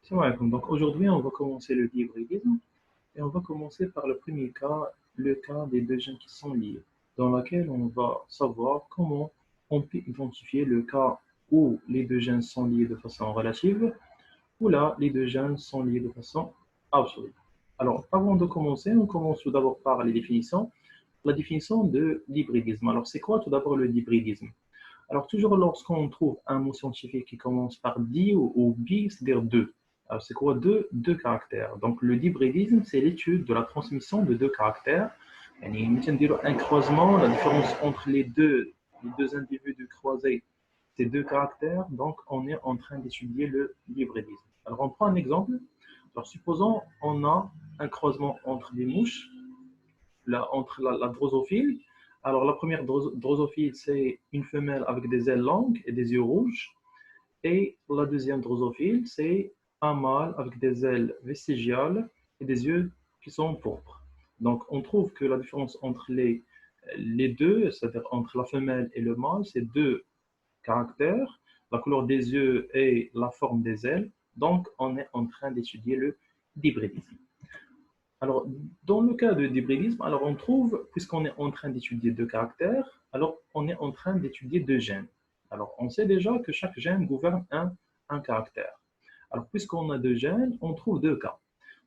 Salam alaikum. Donc aujourd'hui, on va commencer le hybridisme et on va commencer par le premier cas, le cas des deux gènes qui sont liés, dans lequel on va savoir comment on peut identifier le cas où les deux gènes sont liés de façon relative ou là, les deux gènes sont liés de façon absolue. Alors, avant de commencer, on commence tout d'abord par les définitions. La définition de l'hybridisme. Alors, c'est quoi tout d'abord le hybridisme? Alors, toujours lorsqu'on trouve un mot scientifique qui commence par di ou bi, c'est-à-dire deux. Alors, c'est quoi deux? Deux caractères. Donc, le dibridisme, c'est l'étude de la transmission de deux caractères. يعني مثل نديروا un croisement, la différence entre les deux individus croisés, c'est deux caractères. Donc, on est en train d'étudier le hybridisme. Alors, on prend un exemple. Alors, supposons on a un croisement entre des mouches entre la drosophile. Alors, la première drosophile, c'est une femelle avec des ailes longues et des yeux rouges. Et la deuxième drosophile, c'est un mâle avec des ailes vestigiales et des yeux qui sont pourpres. Donc, on trouve que la différence entre les deux, c'est-à-dire entre la femelle et le mâle, c'est deux caractères, la couleur des yeux et la forme des ailes. Donc, on est en train d'étudier le hybridisme. Alors, dans le cas de d'hybridisme, alors on trouve, puisqu'on est en train d'étudier deux caractères, alors on est en train d'étudier deux gènes. Alors, on sait déjà que chaque gène gouverne un caractère. Alors, puisqu'on a deux gènes, on trouve deux cas.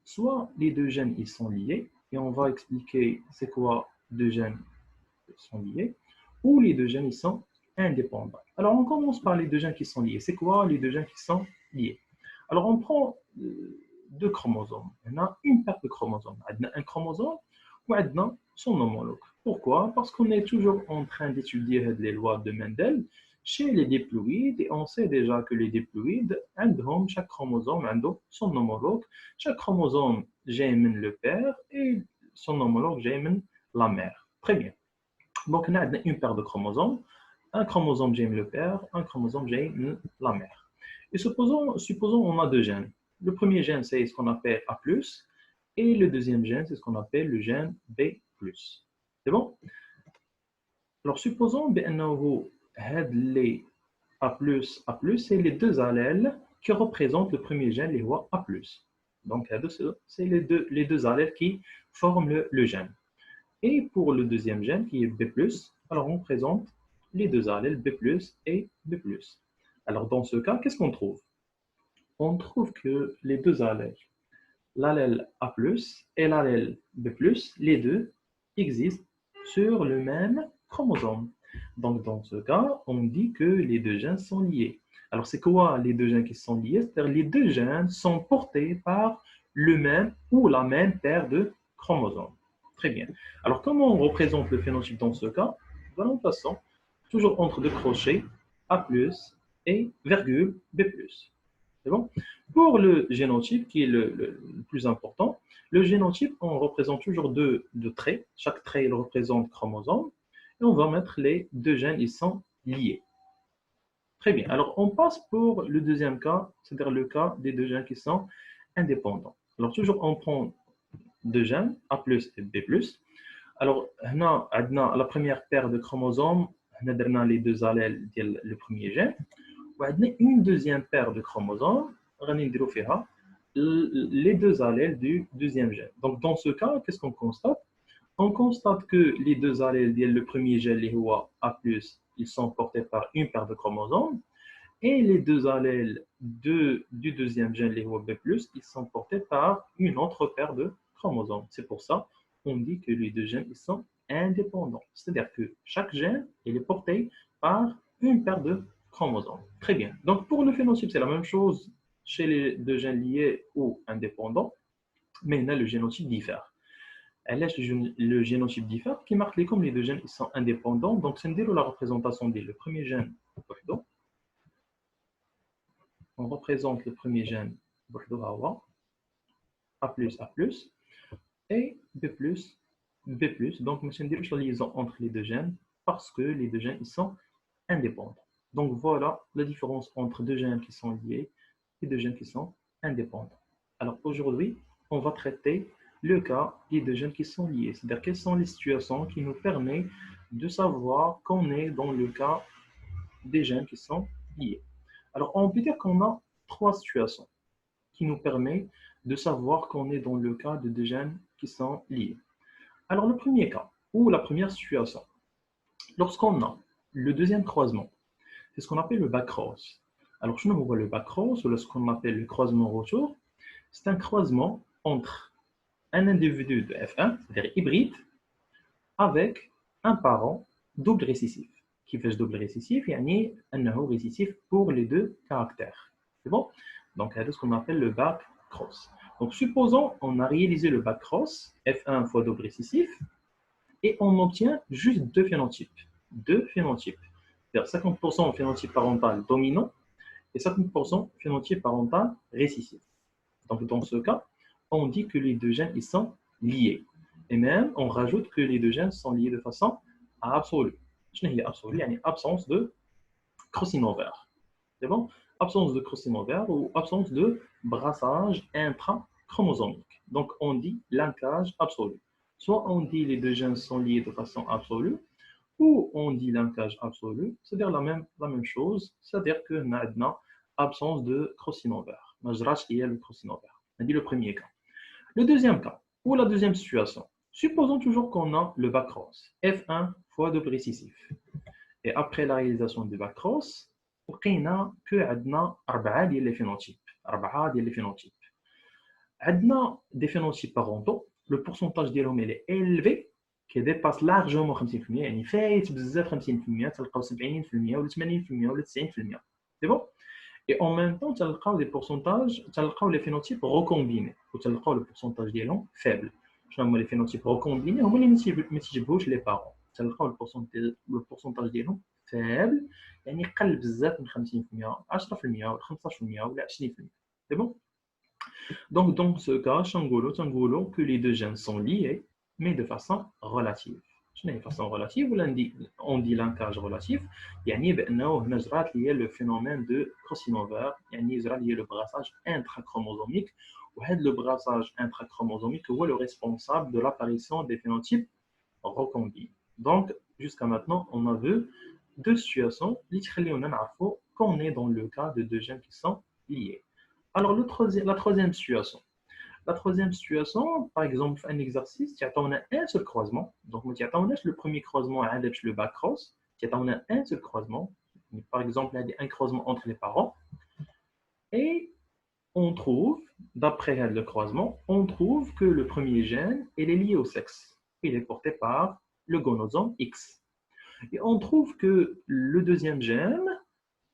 Soit les deux gènes, ils sont liés, et on va expliquer c'est quoi deux gènes sont liés, ou les deux gènes, ils sont indépendants. Alors, on commence par les deux gènes qui sont liés. C'est quoi les deux gènes qui sont liés? Alors, on prend deux chromosomes. On a une paire de chromosomes. On a un chromosome ou on a son homologue. Pourquoi? Parce qu'on est toujours en train d'étudier les lois de Mendel chez les diploïdes et on sait déjà que les diploïdes, chaque chromosome a son homologue. Chaque chromosome j'aime le père et son homologue j'aime la mère. Très bien. Donc, on a une paire de chromosomes. Un chromosome j'aime le père, un chromosome j'aime la mère. Et supposons on a deux gènes. Le premier gène, c'est ce qu'on appelle A+, et le deuxième gène, c'est ce qu'on appelle le gène B+. C'est bon? Alors, supposons que les A+, c'est les deux allèles qui représentent le premier gène, les voies A+. Donc, c'est les deux allèles qui forment le gène. Et pour le deuxième gène, qui est B+, alors on présente les deux allèles B+, et B+. Alors, dans ce cas, qu'est-ce qu'on trouve? On trouve que les deux allèles, l'allèle A+, et l'allèle B+, les deux existent sur le même chromosome. Donc, dans ce cas, on dit que les deux gènes sont liés. Alors, c'est quoi les deux gènes qui sont liés? C'est-à-dire les deux gènes sont portés par le même ou la même paire de chromosomes. Très bien. Alors, comment on représente le phénotype dans ce cas? De la même façon, toujours entre deux crochets, A+, et virgule B+. C'est bon? Pour le génotype, qui est le plus important, le génotype, on représente toujours deux traits. Chaque trait, il représente chromosome. Et on va mettre les deux gènes, ils sont liés. Très bien. Alors, on passe pour le deuxième cas, c'est-à-dire le cas des deux gènes qui sont indépendants. Alors, toujours, on prend deux gènes, A+, et B+. Alors, on a la première paire de chromosomes, on a les deux allèles du premier gène. On a une deuxième paire de chromosomes, les deux allèles du deuxième gène. Donc, dans ce cas, qu'est-ce qu'on constate? On constate que les deux allèles le premier gène, les A+, ils sont portés par une paire de chromosomes, et les deux allèles du deuxième gène, les B+, ils sont portés par une autre paire de chromosomes. C'est pour ça qu'on dit que les deux gènes ils sont indépendants. C'est-à-dire que chaque gène il est porté par une paire de chromosomes. Très bien. Donc pour le phénotype, c'est la même chose chez les deux gènes liés ou indépendants, mais là, le génotype diffère. Là, le génotype diffère qui marque comme les deux gènes ils sont indépendants. Donc c'est la représentation le premier gène. On représente le premier gène A+, et B+, B+. Donc, nous avons la liaison entre les deux gènes parce que les deux gènes ils sont indépendants. Donc, voilà la différence entre deux gènes qui sont liés et deux gènes qui sont indépendants. Alors, aujourd'hui, on va traiter le cas des deux gènes qui sont liés. C'est-à-dire, quelles sont les situations qui nous permettent de savoir qu'on est dans le cas des gènes qui sont liés. Alors, on peut dire qu'on a trois situations. qui nous permet de savoir qu'on est dans le cas de deux gènes qui sont liés. Alors, le premier cas, ou la première situation, lorsqu'on a le deuxième croisement, c'est ce qu'on appelle le back-cross. Alors, je nous vois le back-cross, ou ce qu'on appelle le croisement retour, c'est un croisement entre un individu de F1, c'est-à-dire hybride, avec un parent double récessif. Qui fait double récessif, يعني أنه récessif pour les deux caractères. C'est bon? Donc, c'est ce qu'on appelle le back cross. Donc, supposons on a réalisé le back cross, F1 fois double récessif, et on obtient juste deux phénotypes. Deux phénotypes. C'est-à-dire 50% phénotype parental dominant et 50% phénotype parental récessif. Donc, dans ce cas, on dit que les deux gènes ils sont liés. Et même, on rajoute que les deux gènes sont liés de façon absolue. Je n'ai absolue, il y a une absence de crossing over. C'est bon? Absence de crossing over ou absence de brassage intrachromosomique. Donc, on dit linkage absolu. Soit on dit les deux gènes sont liés de façon absolue, ou on dit linkage absolu, c'est-à-dire la même chose, c'est-à-dire que nous avons absence de crossing over. Il y a le crossing over. On dit le premier cas. Le deuxième cas, ou la deuxième situation, supposons toujours qu'on a le back-cross, F1 fois double récessif. Et après la réalisation du back-cross, on a que les phénotypes. On a des phénotypes parentaux, le pourcentage d'élèves est élevé, qui dépasse largement 50%, يعني فايت بزاف 50%, تلقاو 70% ولا 80% ولا 90%. C'est bon? Et en même temps, tu as des pourcentages, tu as les phénotypes recombinés, ou tu as le pourcentage d'élans faible. Les phénotypes recombinés, on les bouche les parents. Tu as le pourcentage d'élans faible, يعني قل بزاف من 50%, 10% ou 15% ou 20%. C'est bon? Donc, dans ce cas, Changolo, que les deux gènes sont liés, mais de façon relative. De façon relative, on dit linkage relatif, يعني بأنه هنا جرات لي le phénomène de crossing over, يعني جرى لي le brassage intrachromosomique, وهذا le brassage intrachromosomique هو le responsable de l'apparition des phénotypes recombinés. Donc, jusqu'à maintenant, on a vu deux situations qui nous qu'on est dans le cas de deux gènes qui sont liés. Alors, la troisième situation. La troisième situation, par exemple, un exercice, on a un seul croisement. Donc, on a le premier croisement avec le back cross. On a un seul croisement. Par exemple, il y a un croisement entre les parents. Et on trouve, d'après le croisement, on trouve que le premier gène, il est lié au sexe. Il est porté par le gonosome X. Et on trouve que le deuxième gène,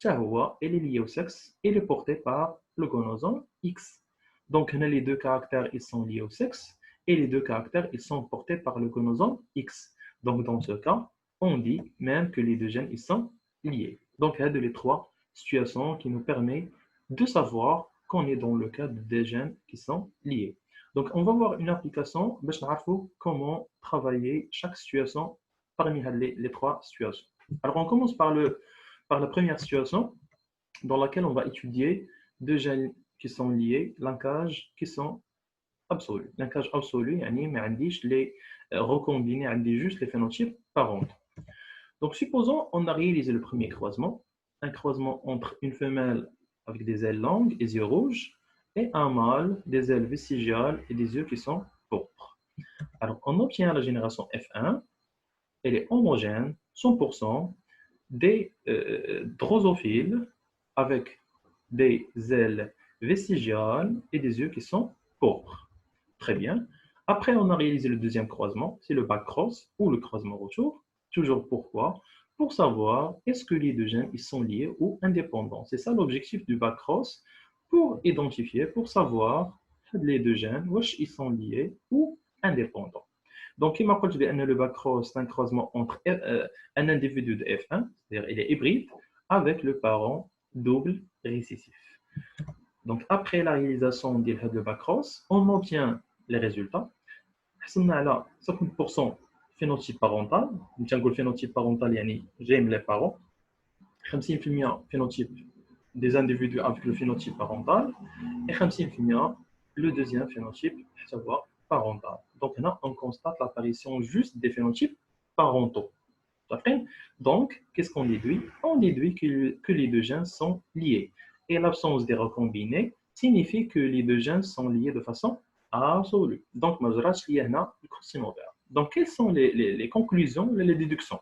il est lié au sexe, il est porté par le gonosome X. Donc, les deux caractères ils sont liés au sexe et les deux caractères ils sont portés par le gonosome X. Donc, dans ce cas, on dit même que les deux gènes ils sont liés. Donc, il y a les trois situations qui nous permettent de savoir qu'on est dans le cas de deux gènes qui sont liés. Donc, on va voir une application pour savoir comment travailler chaque situation parmi les trois situations. Alors, on commence par la première situation dans laquelle on va étudier deux gènes qui sont liés, linkage qui sont absolus. Linkage absolu, يعني les recombinés, juste les phénotypes parentaux. Donc, supposons on a réalisé le premier croisement, un croisement entre une femelle avec des ailes longues et yeux rouges, et un mâle, des ailes vestigiales et des yeux qui sont pourpres. Alors, on obtient la génération F1, elle est homogène, 100%, des drosophiles avec des ailes vestigiales et des yeux qui sont pourpres. Très bien. Après, on a réalisé le deuxième croisement, c'est le back-cross ou le croisement retour. Toujours pourquoi? Pour savoir est-ce que les deux gènes ils sont liés ou indépendants. C'est ça l'objectif du back-cross, pour identifier, pour savoir les deux gènes, ils sont liés ou indépendants. Donc, il m'a dit que le back-cross, c'est un croisement entre un individu de F1, c'est-à-dire il est hybride, avec le parent double récessif. Donc, après la réalisation de le back-cross, on obtient les résultats. On a 50% phénotype parental. Le phénotype parental, j'aime les parents. 50% phénotype des individus avec le phénotype parental. Et 50% le deuxième phénotype, à savoir parental. Donc, là, on constate l'apparition juste des phénotypes parentaux. Donc, qu'est-ce qu'on déduit? On déduit que les deux gènes sont liés. Et l'absence des recombinés signifie que les deux gènes sont liés de façon absolue. Donc, ما جراش ليا هنا الكروسين اوفير. Donc, quelles sont les conclusions, les déductions?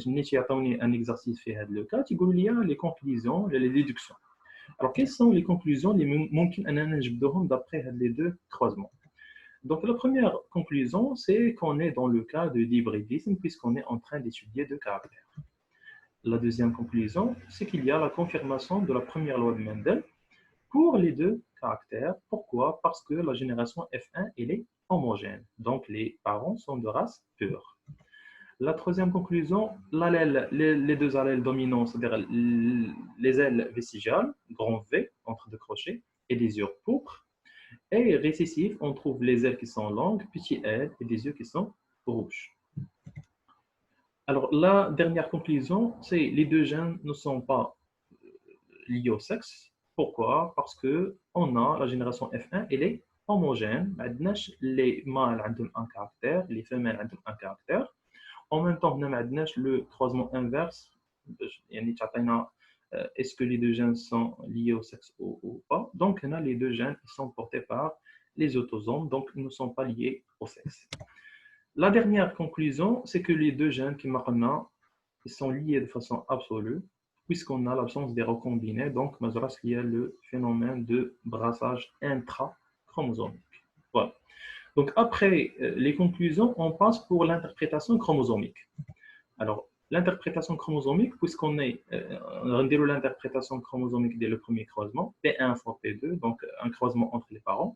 ملي تيعطوني un exercice في هذا لو كا تيقولوا لي les conclusions, les déductions. Alors, quelles sont les conclusions اللي ممكن اننا نجبدوهم d'après هاد les deux croisements? Donc, la première conclusion, c'est qu'on est dans le cas de l'hybridisme puisqu'on est en train d'étudier deux caractères. La deuxième conclusion, c'est qu'il y a la confirmation de la première loi de Mendel pour les deux caractères. Pourquoi? Parce que la génération F1 elle est homogène. Donc, les parents sont de race pure. La troisième conclusion, les deux allèles dominants, c'est-à-dire les ailes vestigiales, grand V, entre deux crochets, et des yeux pourpres. Et récessifs, on trouve les ailes qui sont longues, petit L, et des yeux qui sont rouges. Alors, la dernière conclusion, c'est que les deux gènes ne sont pas liés au sexe. Pourquoi? Parce qu'on a la génération F1, elle est homogène. Les mâles ont un caractère, les femelles ont un caractère. En même temps, on a le croisement inverse. Est-ce que les deux gènes sont liés au sexe ou pas? Donc, on a les deux gènes qui sont portés par les autosomes, donc ils ne sont pas liés au sexe. La dernière conclusion, c'est que les deux gènes qui maintenant sont liés de façon absolue, puisqu'on a l'absence des recombinés, donc il y a le phénomène de brassage intrachromosomique. Voilà. Donc après les conclusions, on passe pour l'interprétation chromosomique. Alors, l'interprétation chromosomique, puisqu'on est l'interprétation chromosomique dès le premier croisement, P1 fois P2, donc un croisement entre les parents.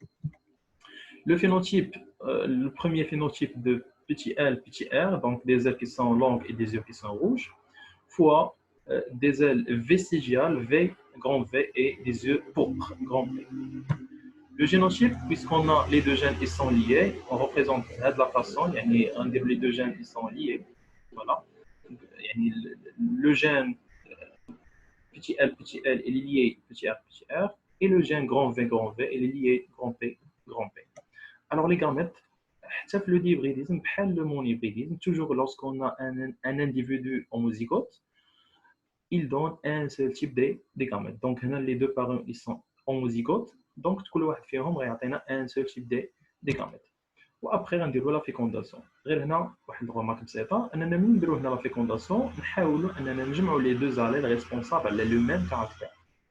Le phénotype, le premier phénotype de petit l, petit r, donc des ailes qui sont longues et des yeux qui sont rouges, fois des ailes vestigiales, V, grand V, et des yeux pourpres, grand V. Le génotype, puisqu'on a les deux gènes qui sont liés, on représente de la façon, les deux gènes qui sont liés. Voilà. Le gène petit l, il est lié petit r, et le gène grand V, il est lié grand P, grand P. Alors les gamètes, le dihybridisme, le monhybridisme, toujours lorsqu'on a un individu homozygote, il donne un seul type de gamètes. Donc les deux parents ils sont homozygotes, donc كل واحد فيهم غيعطينا un seul type de gamètes. وابخي غنديروا لا فيكونداسيون. غير هنا واحد الغومارك بسيطه اننا ملي نديروا هنا لا فيكونداسيون نحاولوا اننا نجمعوا لي دو زاليل ريسبونسابل على لو ميم كاركتير.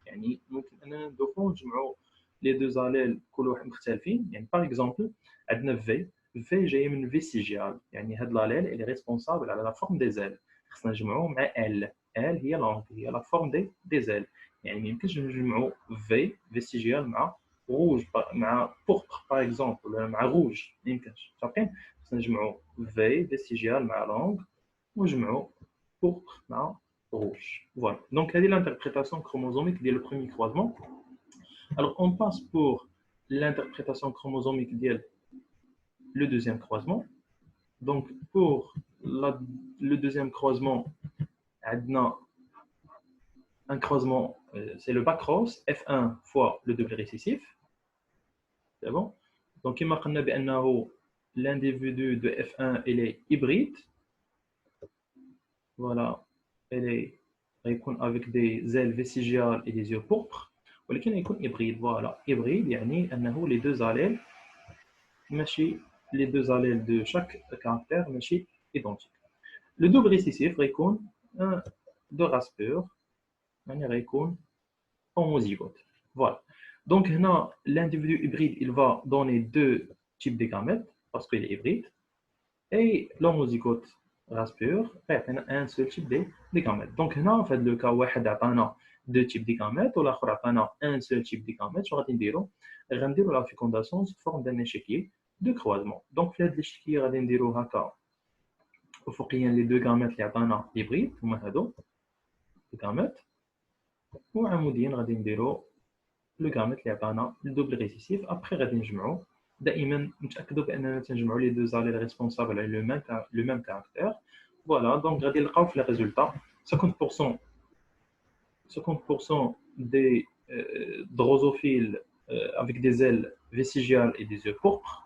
يعني ممكن اننا ندوخوا نجمعوا لي دو زاليل كل واحد مختلفين. يعني باغ اكزومبل عندنا في جايه من فيسيجيال، يعني هاد لاليل اللي ريسبونسابل على لا فورم دي زيل، خصنا نجمعوه مع ال هي لونغ هي لا فورم دي زيل. يعني ما يمكنش نجمعوا في فيسيجيال مع rouge مع pourpre par exemple ولا مع rouge ما يمكنش. صافين خصنا نجمعوا في فيستيجيال مع longue ونجمعوا pourpre مع rouge. Voilà. Donc هذه l'interprétation chromosomique ديال le premier croisement. Alors on passe pour l'interprétation chromosomique ديال le deuxième croisement. Donc pour le deuxième croisement عندنا un croisement, c'est le backcross F1 fois le double récessif. C'est bon? Donc, il m'a dit l'individu de F1 il est hybride. Voilà, il est avec des ailes vestigiales et des yeux pourpres. Mais il est hybride. Voilà, hybride, c'est-à-dire les deux allèles, les deux allèles de chaque caractère, identiques. Le double récessif est de race pure. Homozygote. Voilà. Donc, l'individu hybride, il va donner deux types de gamètes parce qu'il est hybride. Et l'homozygote race pure, un seul type de gamètes. Donc, en fait, le cas où on a deux types de gamètes, ou l'autre on a un seul type de gamètes, on va dire la fécondation sous forme d'un échiquier de croisement. Donc, l'échiquier, on va dire les deux gamètes hybrides, les gamètes. وعموديا غادي نديرو لو غاميت اللي عطانا الدوبل ريسيسيف. ابخي غادي نجمعو دائما نتاكدوا باننا تنجمعوا لي دو زاليل ريسبونسابل على لو ميم كاركتير. فوالا دونك غادي نلقاو في لي ريزولطا 50% des drosophiles avec des ailes vestigiales et des yeux pourpres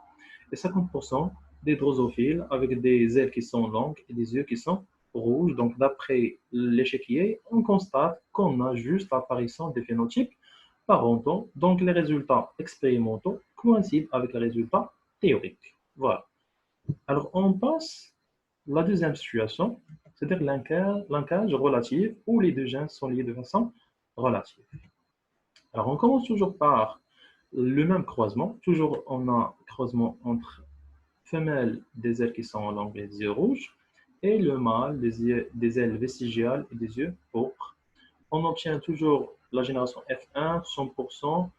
et 50% des drosophiles avec des ailes qui sont longues et des yeux qui sont rouges. Donc, d'après l'échiquier, on constate qu'on a juste l'apparition des phénotypes parentaux, donc les résultats expérimentaux coïncident avec les résultats théoriques. Voilà. Alors, on passe à la deuxième situation, c'est-à-dire linkage relatif où les deux gènes sont liés de façon relative. Alors, on commence toujours par le même croisement. Toujours, on a un croisement entre femelles des ailes qui sont en longue et des yeux rouges et le mâle des ailes vestigiales et des yeux pourpres. On obtient toujours la génération F1 100%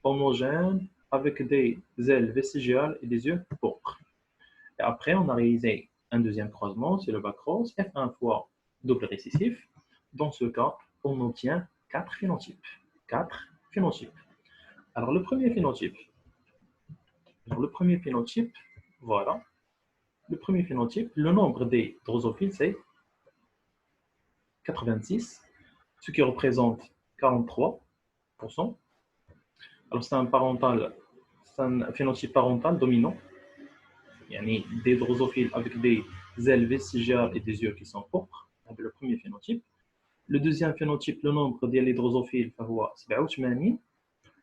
homogène avec des ailes vestigiales et des yeux pourpres. Et après, on a réalisé un deuxième croisement, c'est le back-cross, F1 fois double récessif. Dans ce cas, on obtient 4 phénotypes. 4 phénotypes. Alors, le premier phénotype, voilà. Le premier phénotype, le nombre des drosophiles, c'est 86, ce qui représente 43%. Alors, c'est un phénotype parental dominant. Il y a des drosophiles avec des ailes vestigiales et des yeux qui sont pourpres. C'est le premier phénotype. Le deuxième phénotype, le nombre des drosophiles,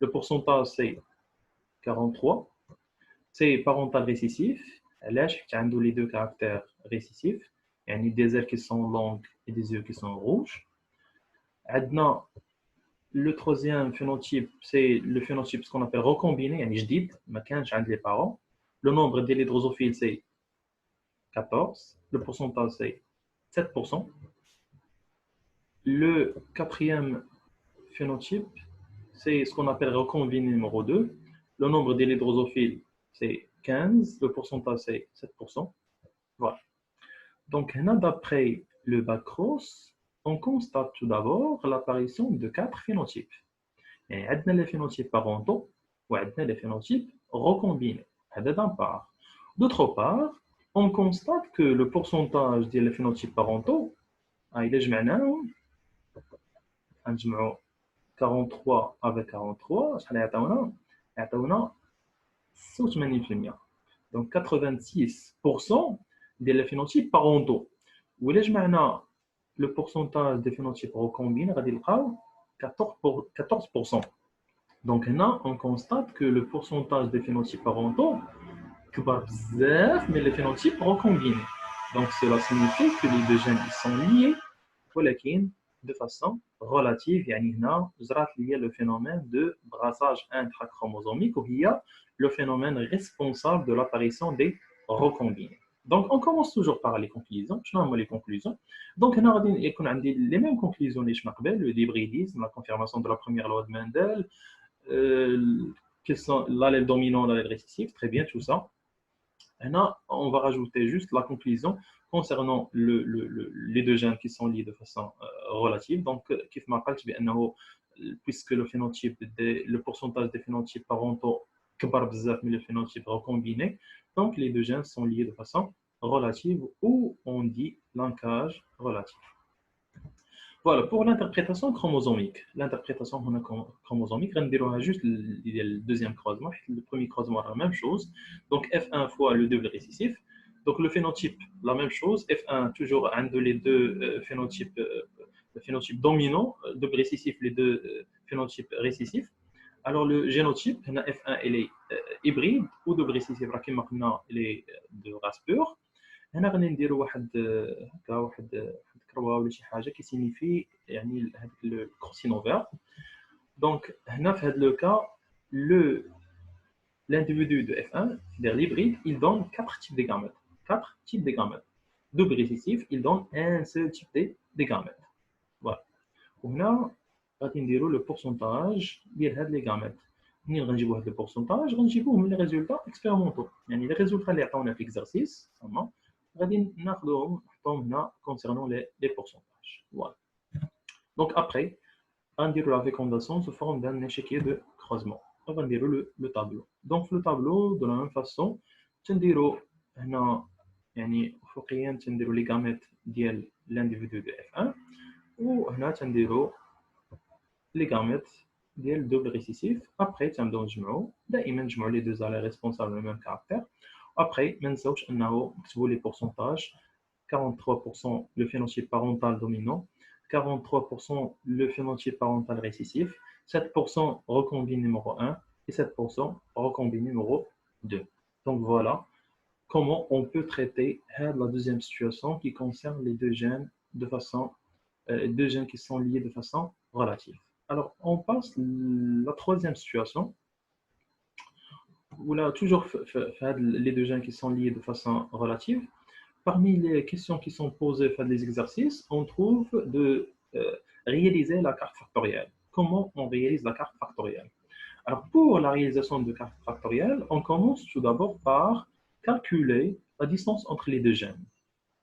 le pourcentage, c'est 43. C'est parental récessif. علاش حيت عنده les deux caractères récessifs, يعني des ailes qui sont longues et des yeux qui sont rouges. عندنا le troisième phénotype, c'est le phénotype ce qu'on appelle recombiné, يعني جديد ما كانش عند les parents. Le nombre des drosophiles, c'est 14. Le pourcentage, c'est 7%. Le quatrième phénotype, c'est ce qu'on appelle recombiné numéro 2. Le nombre des drosophiles, c'est 15. Le pourcentage, c'est 7%. Voilà. Donc, d'après le back-cross, on constate tout d'abord l'apparition de 4 phénotypes. Et on a les phénotypes parentaux ou on a les phénotypes recombinés. D'un part. D'autre part, on constate que le pourcentage des phénotypes parentaux, il est جمعناهم 43 avec 43, يعطيونا 86%. Donc 86% des phénotypes parentaux. وإلا جمعنا le pourcentage des phénotypes recombinés, غادي نلقاو 14%. Donc là, on constate que le pourcentage des phénotypes parentaux كبر بزاف mais les phénotypes recombinés. Donc cela signifie que les deux gènes ils sont liés, ولكن de façon relative. يعني هنا جرات ليا le phénomène de brassage intrachromosomique وهي le phénomène responsable de l'apparition des recombinés. Donc on commence toujours par les conclusions. شنو هما les conclusions? Donc هنا غادي يكون عندي les mêmes conclusions اللي شفنا قبل, le débridisme, la confirmation de la première loi de Mendel, quels sont l'allèle dominant, l'allèle récessif, très bien tout ça. Là, on va rajouter juste la conclusion concernant les deux gènes qui sont liés de façon relative. Donc, puisque le pourcentage des phénotypes parentaux mais le phénotype recombiné, donc les deux gènes sont liés de façon relative ou on dit linkage relatif. Voilà, pour l'interprétation chromosomique. L'interprétation chromosomique, on a juste le deuxième croisement. Le premier croisement, la même chose. Donc, F1 fois le double récessif. Donc, le phénotype, la même chose. F1, toujours un de les deux phénotypes, le phénotype dominant, double récessif, les deux phénotypes récessifs. Alors, le génotype, F1, il est hybride ou double récessif, il est de race pure. هنا غادي نديروا واحد هكا واحد كروه ولا شي حاجه كيسينيفي يعني هذاك الكروسينوفير. دونك هنا في هذا لو كا l'individu de F1 c'est-à-dire l'hybride il donne 4 types de gamètes. 4 types de gamètes. Double récessif il donne un seul type de gamètes. Voilà. وهنا غادي نديروا le pourcentage ديال هاد لي gamètes. منين غنجيبوا هاد le pourcentage غنجيبوه من les résultats expérimentaux. يعني les résultats اللي عطاونا في exercice تمام غادي ناخذوهم نحطوهم هنا concernant les pourcentages. Voilà. Donc après, on dira la fécondation sous forme d'un échiquier de croisement. On va dire le tableau. Donc le tableau de la même façon, تنديروا هنا يعني فوقيا تنديروا les gamètes ديال l'individu de F1 وهنا تنديروا les gamètes ديال double récessif. Après تنبداو نجمعوا دائما نجمعوا les deux allèles responsables du même caractère. Après, ما نساوش انه نكتبوا les pourcentages 43% le phénotype parental dominant, 43% le phénotype parental récessif, 7% recombine numéro 1 et 7% recombine numéro 2. Donc voilà comment on peut traiter la deuxième situation qui concerne les deux gènes de façon, deux gènes qui sont liés de façon relative. Alors, on passe à la troisième situation, où là, toujours les deux gènes qui sont liés de façon relative. Parmi les questions qui sont posées par les exercices, on trouve de réaliser la carte factorielle. Comment on réalise la carte factorielle? Alors, pour la réalisation de carte factorielle, on commence tout d'abord par calculer la distance entre les deux gènes.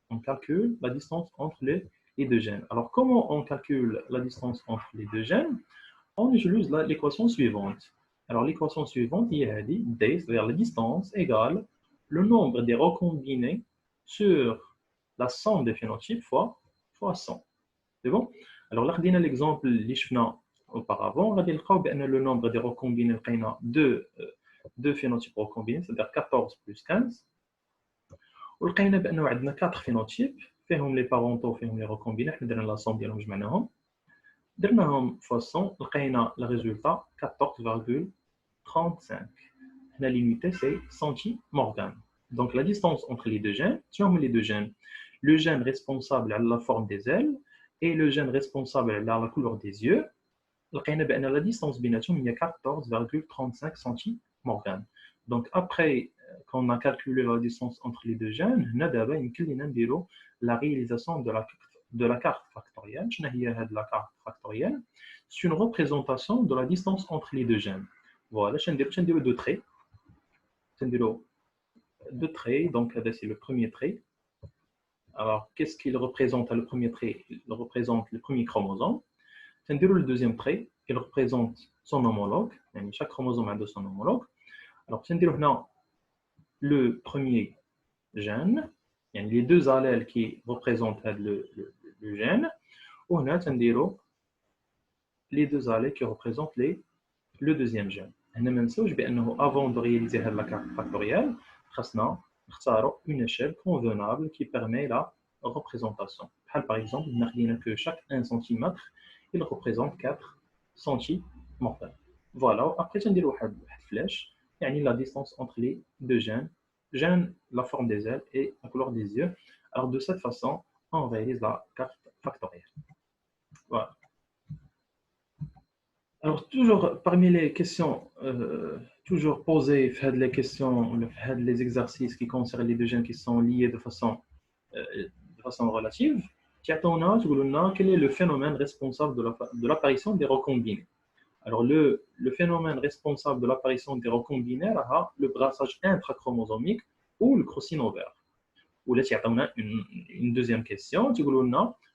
On calcule la distance entre les deux gènes. Alors, comment on calcule la distance entre les deux gènes? On utilise l'équation suivante. Alors, l'équation suivante, il a dit D, c'est-à-dire la distance, égale le nombre des recombinés sur la somme des phénotypes fois 100. C'est bon? Alors, là, on a l'exemple اللي شفنا auparavant. غادي نلقاو بأن le nombre des recombinés لقينا deux phénotypes recombinés, c'est-à-dire 14 plus 15. ولقينا بأنه عندنا 4 phénotypes فيهم les parentaux فيهم les recombinés. حنا درنا la somme ديالهم جمعناهم. درناهم fois 100 لقينا le résultat 14,35. Là, l'unité, c'est centimorgane. Donc, la distance entre les deux gènes, si on met les deux gènes, le gène responsable à la forme des ailes et le gène responsable à la couleur des yeux, la distance بيناتهم est 14,35 centimorgane. Donc, après qu'on a calculé la distance entre les deux gènes, on a d'abord la réalisation de la carte factorielle. La carte factorielle, c'est une représentation de la distance entre les deux gènes. Voilà, je vais deux traits. Deux traits, donc c'est le premier trait. Alors, qu'est-ce qu'il représente le premier trait? Il représente le premier chromosome. Le deuxième trait, il représente son homologue. Chaque chromosome a son homologue. Alors, le premier gène, les deux allèles qui représentent le gène, ou les deux allèles qui représentent le deuxième gène. Avant de réaliser la carte factorielle, nous avons une échelle convenable qui permet la représentation. Par exemple, nous avons que chaque 1 cm, il représente 4 centimorgane. Voilà, après, nous avons une flèche, la distance entre les deux gènes, la forme des ailes et la couleur des yeux. Alors, de cette façon, on réalise la carte factorielle. Voilà. Alors, toujours parmi les questions toujours posées, les questions, les exercices qui concernent les deux gènes qui sont liés de façon relative, quel est le phénomène responsable de l'apparition des recombinés? Alors, le phénomène responsable de l'apparition des recombinés, c'est le brassage intrachromosomique ou le crossin-over. Ou là, une deuxième question,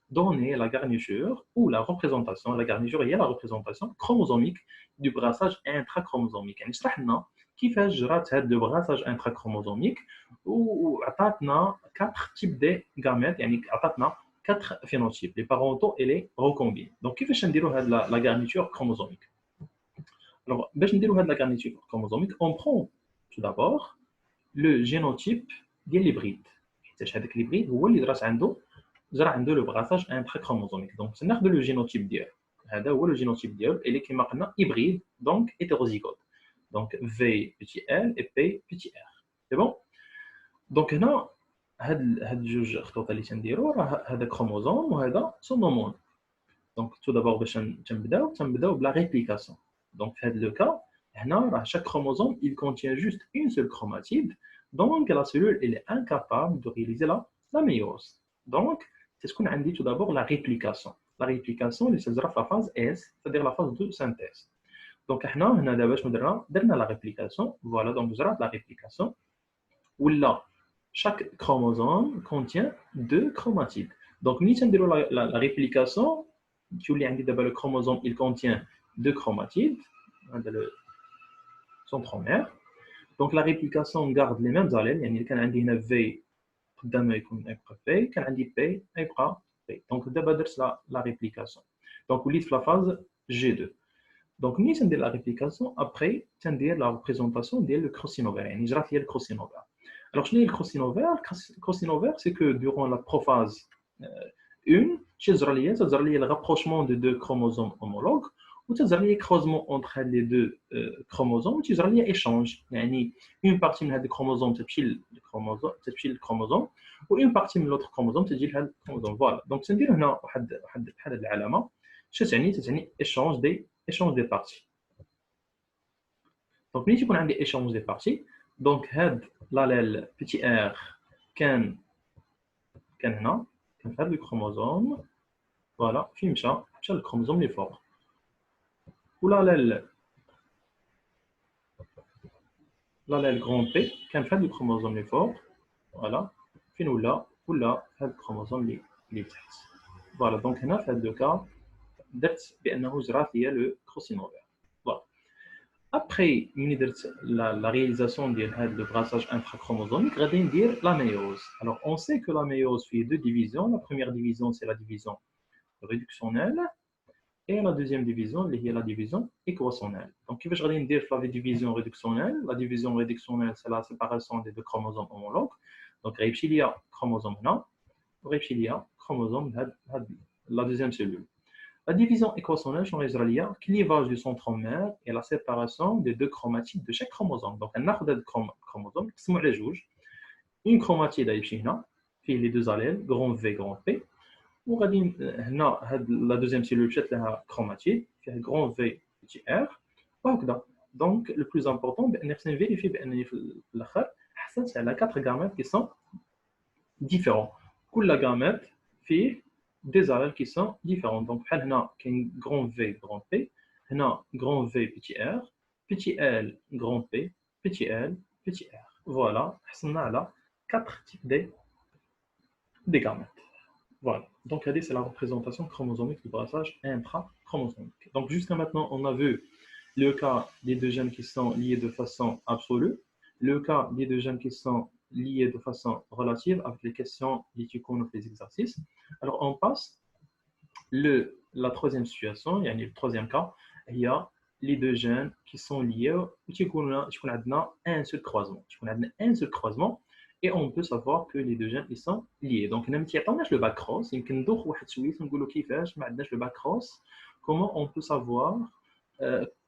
donner la garniture ou la représentation, la garniture et la représentation chromosomique du brassage intrachromosomique. يعني شرحنا كيفاش جرات هذا البراssage intrachromosomique وعطاتنا 4 types de gamètes يعني عطاتنا 4 phénotypes, les parentaux et les recombinés. Donc كيفاش نديروا هذه la garniture chromosomique? Alors باش نديروا هذه la garniture chromosomique, on prend tout d'abord le génotype ديال l'hybride. حيت هذاك الهيبريد هو اللي زرع عنده لو براساج انتراكروموزوميك. دونك ناخذ لو جينوتيب ديالو، هذا هو لو جينوتيب ديالو اللي كما قلنا هيبريد دونك هيتيروزيغوت. دونك في بيتي ال اي بي بيتي ار. سي بون. دونك هنا هاد جوج خطوط اللي تنديروا راه هذا كروموزوم وهذا سون هرمون. دونك تو دابور باش تنبداو بلا ريبليكاسيون. دونك في هذا لو كا هنا راه chaque chromosome il contient juste une seule chromatide, donc la cellule elle est incapable de réaliser la méiose. Donc c'est ce qu'on a dit tout d'abord, la réplication. La réplication, elle se fait la phase S, c'est-à-dire la phase de synthèse. Donc, on a la réplication. Voilà, donc vous avez la réplication. Où là, chaque chromosome contient 2 chromatides. Donc, nous avons la réplication. Le chromosome, il contient 2 chromatides. Le centromère. Donc, la réplication garde les mêmes allèles. Il y a un V. قدامه يكون يبقى بي كان عندي بي يبقى بي. دونك دابا درت لا ريبليكاسيون. دونك وليت في لا فاز جي 2. دونك ملي تندير لا ريبليكاسيون ابري تندير لا ريبريزونطاسيون ديال لو كروسينوفير يعني جرات ليا الكروسينوفير. الوغ شنو هي الكروسينوفير سي كو دورون لا بروفاز 1 تزرع ليا الرابروشمون دو دو كروموزوم هومولوج وتظهر لي كروزمون entre هاد لي دو كروموزوم وتظهر لي ايشانج يعني اون بارتي من هاد الكروموزوم تمشي للكروموزوم وان بارتي من لوتر كروموزوم تجي لهاد الكروموزوم فوالا دونك تندير هنا واحد بحال هاد العلامه اش تعني ايشانج دي بارتي دونك ملي تيكون عندي ايشانج دي بارتي دونك هاد لاليل بيتي ار كان هنا كان في هاد الكروموزوم فوالا فين مشى للكروموزوم اللي فوق ولاليل غران بي كان في هاد الكروموزوم اللي فوق فوالا فين ولا في هاد الكروموزوم اللي تحت فوالا دونك هنا في هاد لو كا درت بانه جرات ليا لو كروسين اوفر فوالا ابخي ملي درت لا رياليزاسيون ديال هاد لو براساج انتراكروموزوميك غادي ندير لا ميوز alors on sait que la méiose fait deux divisions la première division c'est la division réductionnelle et la deuxième division qui est la division équationnelle. Donc, je vais dire la division réductionnelle. La division réductionnelle, c'est la séparation des deux chromosomes homologues. Donc, il y a chromosome là, il y a chromosome la deuxième cellule. La division équationnelle, je vais dire clivage du centromère et la séparation des deux chromatides de chaque chromosome. Donc, un arbre de chromosomes, une chromatide là, qui les deux allèles, grand V, grand P. وغادي هنا هاد لا دوزيام سيلول مشات لها كروماتيد فيها غران في بيتي ار وهكذا دونك لو بلوز امبورطون بان خصني نفيريفي بانني في الاخر حصلت على 4 غامات كي سون ديفيرون كل غامات فيه دي زاليل كي سون ديفيرون دونك بحال هنا كاين غران في غران بي هنا غران في بيتي ال غران بي بيتي ال بيتي ار فوالا حصلنا على 4 تيب دي غامات. Voilà, donc c'est la représentation chromosomique du brassage intrachromosomique. Donc jusqu'à maintenant, on a vu le cas des deux gènes qui sont liés de façon absolue, le cas des deux gènes qui sont liés de façon relative avec les questions, les tucons, les exercices. Alors on passe la troisième situation, il y a le troisième cas, il y a les deux gènes qui sont liés, un seul croisement, et on peut savoir que les deux gènes ils sont liés. Donc, on a le bac cross, le bac cross. Comment on peut savoir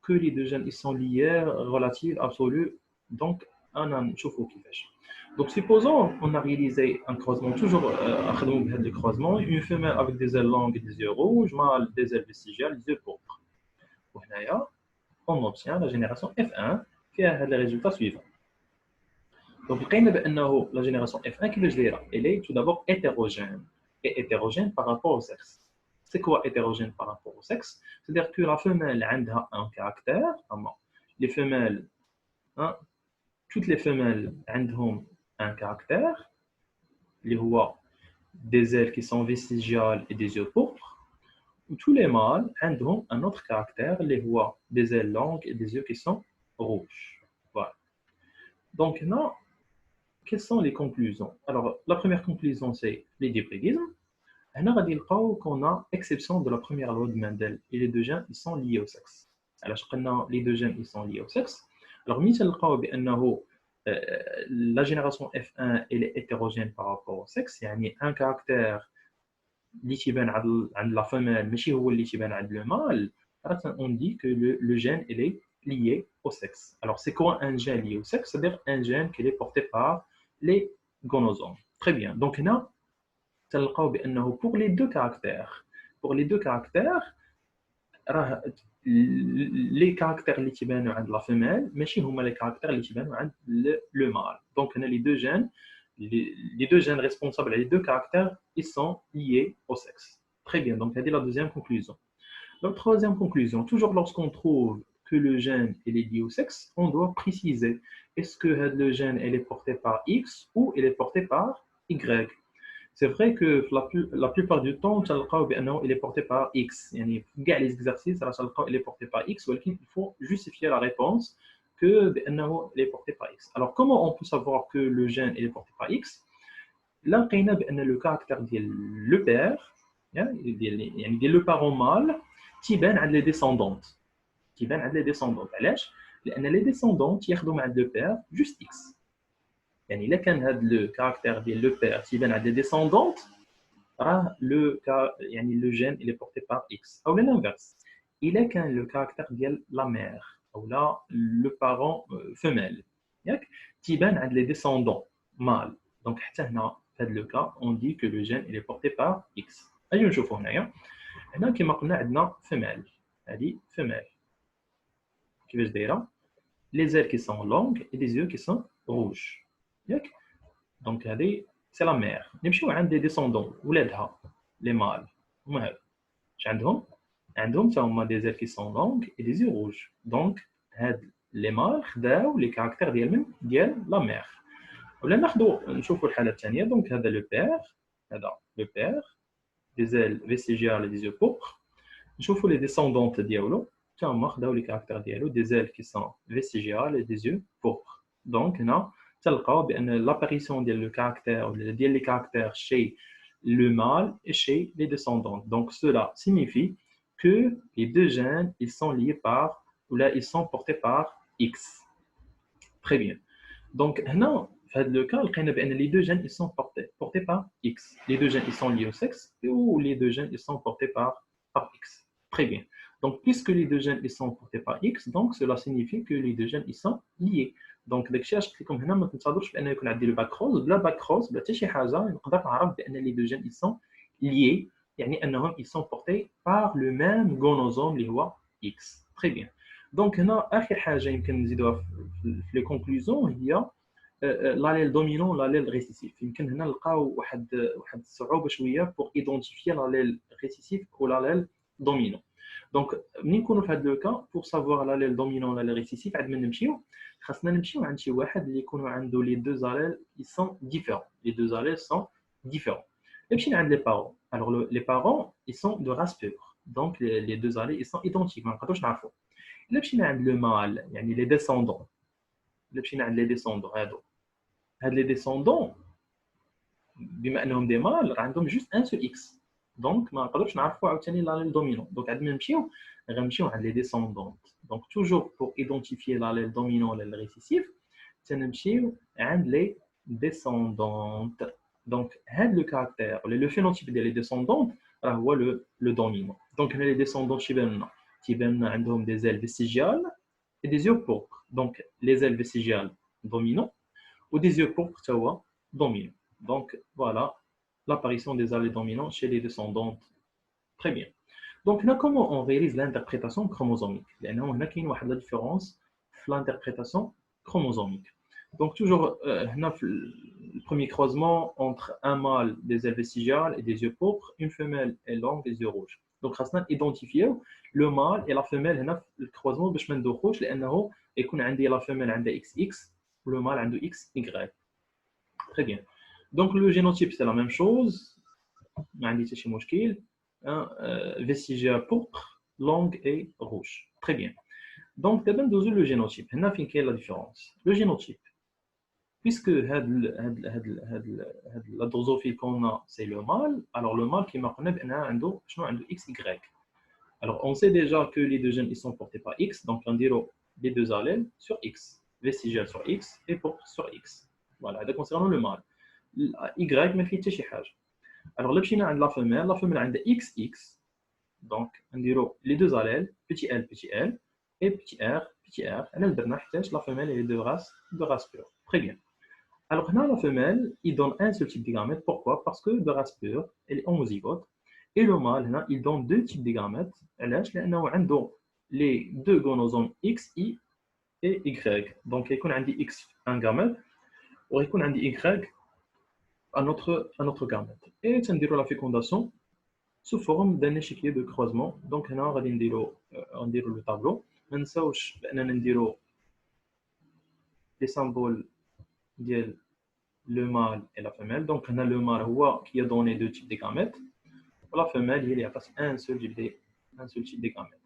que les deux gènes ils sont liés, relatifs, absolus. Donc, on a donc, supposons on a réalisé un croisement, toujours le croisement, une femelle avec des ailes longues et des yeux rouges, mâle des ailes vestigiales, des yeux pourpres. On obtient la génération F1 qui a les résultats suivants. Donc, la génération F1 qui elle est tout d'abord hétérogène. Et hétérogène par rapport au sexe. C'est quoi hétérogène par rapport au sexe? C'est-à-dire que la femelle a un caractère. Les femelles, hein, toutes les femelles ont un caractère. Les rois, des ailes qui sont vestigiales et des yeux pourpres. Tous les mâles ont un autre caractère. Les rois, des ailes longues et des yeux qui sont rouges. Voilà. Donc, non. Quelles sont les conclusions? Alors, la première conclusion, c'est les dybridismes. On a qu'on a exception de la première loi de Mendel et les deux gènes ils sont liés au sexe. Alors, les deux gènes ils sont liés au sexe. Alors, la génération F1 elle est hétérogène par rapport au sexe. Il y a un caractère qui est la femelle, mais qui est le mâle. On dit que le gène il est lié au sexe. Alors, c'est quoi un gène lié au sexe? C'est-à-dire un gène qui est porté par les gonosomes. Très bien. Donc, là, pour les deux caractères, les caractères qui sont de la femelle, mais chez les caractères qui sont le mâle. Donc, les deux gènes responsables, les deux caractères, ils sont liés au sexe. Très bien. Donc, c'est la deuxième conclusion. La troisième conclusion, toujours lorsqu'on trouve que le gène est lié au sexe, on doit préciser est-ce que le gène est porté par X ou il est porté par Y. C'est vrai que la plupart du temps, il est porté par X. Les exercices, il est porté par X, il faut justifier la réponse que il est porté par X. Alors, comment on peut savoir que le gène est porté par X? Là, le caractère de le père, le parent mâle, تيبان عند les descendantes. تيبان عند les descendantes. علاش؟ لأن les descendantes ياخذوا مع le père juste X. يعني إلا كان هذا le caractère ديال le père تيبان عند les descendantes راه le gène il est porté par X. أو l'inverse. il est qu'un le caractère de la mère, ou là, le parent femelle. Tiban a les descendants mâles. Donc, dans le cas, on dit que le gène il est porté par X. Allez, on voit هنا. هنا كما قلنا عندنا femelle. هذه femelle. كيفاش دايره؟ Les ailes qui sont longues et des yeux qui sont rouges. Donc, c'est la mère. نمشيو عند des descendants ولادها les mâles. هما هادو. اش عندهم؟ عندهم حتى هما des ailes qui sont longues et des yeux rouges. Donc, هاد les mâles خداو les caractères ديال la mère. ولا نشوفوا الحاله الثانيه. دونك هذا لو بير، هذا لو بير des ailes vestigiales et des yeux pourpres. نشوفوا les descendantes ديالو حتى هما خداو les caractères ديالو des ailes qui sont vestigiales et des yeux pourpres. Donc هنا تلقاو بان l'apparition ديال لو caractère ديال les caractères chez le mâle et chez les descendantes. Donc cela signifie que les deux gènes ils sont liés par ou là ils sont portés par X. Très bien. Donc هنا في هذا le cas لقينا بان les deux gènes ils sont portés par X. Les deux gènes ils sont liés au sexe ou les deux gènes ils sont portés par X. Très bien. Donc puisque les deux gènes ils sont portés par X, donc cela signifie que les deux gènes ils sont liés. Donc داكشي علاش قلت لكم هنا ما تنتظروش بان يكون عندي لو باكروز بلا باكروز بلا حتى شي حاجه نقدر نعرف بان les deux gènes ils sont liés يعني انهم ils sont portés par le même gonozome اللي هو X. Très bien. Donc هنا اخر حاجه يمكن نزيدوها في لي كونكلوزيون هي l'allèle dominant l'allèle récessif. يمكن هنا نلقاو واحد الصعوبه شويه pour identifier l'allèle récessif ou l'allèle dominant. Donc منين نكونوا في هذا لو كا pour savoir l'allèle dominant ou l'allèle récessif عاد ما نمشيو خاصنا نمشيو عند شي واحد اللي يكونوا عنده les deux allèles ils sont différents. Les deux allèles sont différents. مشينا عند les parents. Alors les parents ils sont de race pure. Donc les deux allèles ils sont identiques ما نقدروش نعرفوا. إلا مشينا عند لو مال يعني لي ديسوندون إلا مشينا عند لي ديسوندون هاد لي ديسوندون بما انهم دي مال راه عندهم جوست ان سو اكس دونك ما نقدروش نعرفوا عاوتاني لاليل دومينون دونك عاد ما نمشيو غنمشيو عند لي ديسوندون دونك توجور بور ايدونتيفيي لاليل دومينون ولا الريسيسيف تنمشيو عند لي ديسوندون دونك هاد لو كاركتير ولا لو فينوتيب ديال لي ديسوندون راه هو لو دومينون دونك هنا لي ديسوندون تيبان لنا عندهم دي زيل فيستيجيال et des yeux pourpres. Donc, les ailes vestigiales dominants ou des yeux pourpres, ça va, dominants. Donc, voilà l'apparition des ailes dominantes chez les descendantes. Très bien. Donc, là, comment on réalise l'interprétation chromosomique? On a une différence dans l'interprétation chromosomique. Donc, toujours, le premier croisement entre un mâle des ailes vestigiales et des yeux pourpres, une femelle est longue, des yeux rouges. Donc, on a identifié le mâle et la femelle هنا في الكروزمون باش ما ندوخوش لانه يكون عندي la femelle عندها XX و le mâle عنده XY. Très bien. Donc le génotype c'est la même chose. ما عندي حتى شي مشكل. Vestigia pourpre, longue et rouge. Très bien. Donc دابا ندوزو le génotype. هنا فين كاين la différence. Le génotype. Puisque la drosophile qu'on a c'est le mâle, alors le mâle qui m'a قلنا بانها عنده شنو عنده XY. Alors, on sait déjà que les deux gènes ils sont portés par X, donc on dirait les deux allèles sur X, vestigial sur X et pourpre sur X. Voilà, concernant le mâle. Y, mais fait شي حاجة. Alors, là, on a la femelle a XX, donc on dirait les deux allèles, petit l, et petit r. La femelle est de race pure. Très bien. Alors, là, la femelle, il donne un seul type de gamète. Pourquoi? Parce que de race pure, elle est homozygote. Et le mâle, il donne deux types de gamètes. Il a les deux gonosomes X, Y et Y. Donc, il y a X un gamète, ou il y a Y un autre gamète. Et on dit la fécondation sous forme d'un échiquier de croisement. Donc, on dit le tableau. On dit les symboles de le mâle et la femelle. Donc, on a le mâle qui a donné deux types de gamètes. La femelle, il y a un seul type de gamètes.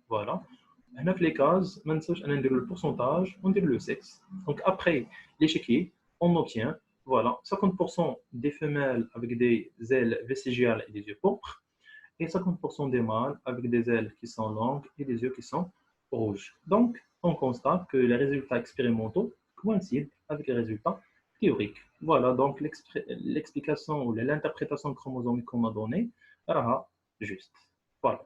Voilà. On a les cases, on dit le pourcentage, on dit le sexe. Donc après l'échiquier, on obtient voilà, 50% des femelles avec des ailes vestigiales et des yeux pourpres, et 50% des mâles avec des ailes qui sont longues et des yeux qui sont rouges. Donc, on constate que les résultats expérimentaux coïncident avec les résultats théoriques. Voilà, donc l'explication ou l'interprétation chromosomique qu'on m'a donnée, juste. Voilà.